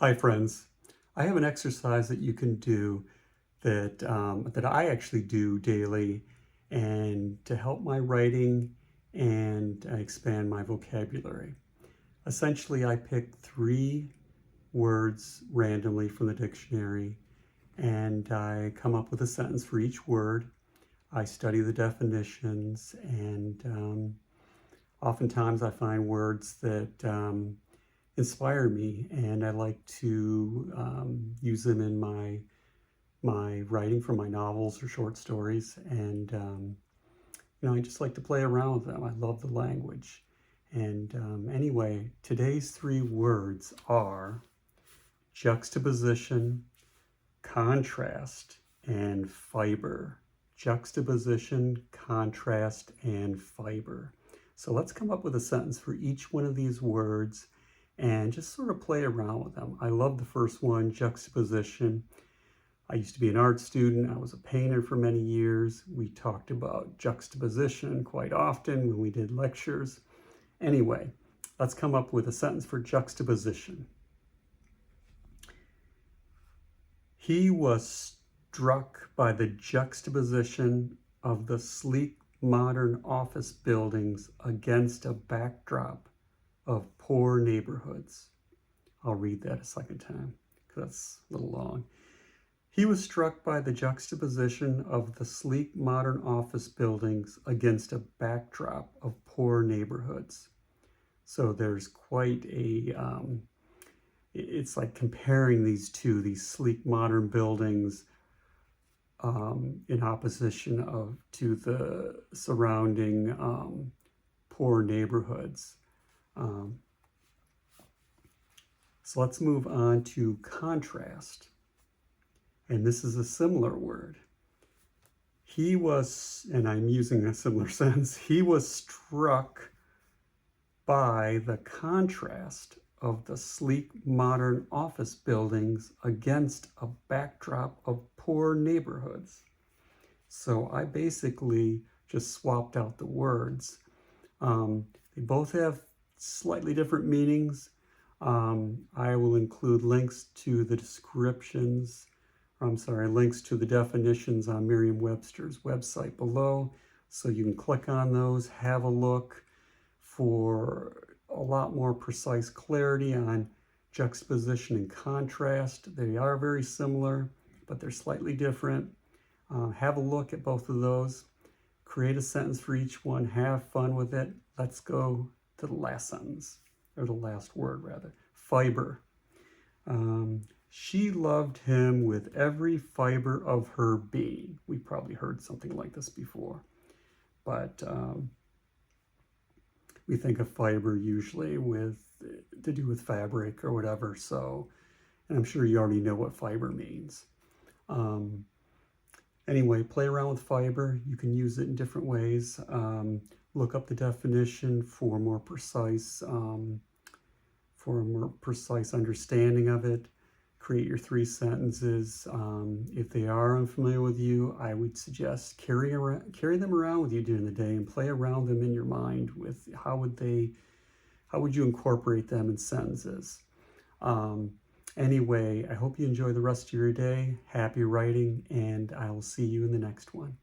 Hi friends, I have an exercise that you can do that I actually do daily and to help my writing and expand my vocabulary. Essentially, I pick 3 words randomly from the dictionary and I come up with a sentence for each word. I study the definitions and oftentimes I find words that inspire me, and I like to use them in my writing for my novels or short stories. And I just like to play around with them. I love the language. And anyway, today's 3 words are juxtaposition, contrast, and fiber. Juxtaposition, contrast, and fiber. So let's come up with a sentence for each one of these words and just sort of play around with them. I love the first one, juxtaposition. I used to be an art student. I was a painter for many years. We talked about juxtaposition quite often when we did lectures. Anyway, let's come up with a sentence for juxtaposition. He was struck by the juxtaposition of the sleek modern office buildings against a backdrop of poor neighborhoods. I'll read that a second time because that's a little long. He was struck by the juxtaposition of the sleek modern office buildings against a backdrop of poor neighborhoods. So there's quite a, it's like comparing these sleek modern buildings in opposition to the surrounding poor neighborhoods. So let's move on to contrast. And this is a similar word. He was, and I'm using a similar sentence, he was struck by the contrast of the sleek modern office buildings against a backdrop of poor neighborhoods. So I basically just swapped out the words. They both have slightly different meanings. I will include links to the links to the definitions on Merriam-Webster's website below. So you can click on those, have a look for a lot more precise clarity on juxtaposition and contrast. They are very similar, but they're slightly different. Have a look at both of those. Create a sentence for each one. Have fun with it. Let's go to the last sentence, or the last word rather. Fiber. She loved him with every fiber of her being. We probably heard something like this before, but we think of fiber usually to do with fabric or whatever. So, and I'm sure you already know what fiber means. Anyway, play around with fiber. You can use it in different ways. Look up the definition for a more precise understanding of it. Create your 3 sentences. If they are unfamiliar with you, I would suggest carry them around with you during the day and play around them in your mind with how would you incorporate them in sentences. Anyway, I hope you enjoy the rest of your day. Happy writing, and I will see you in the next one.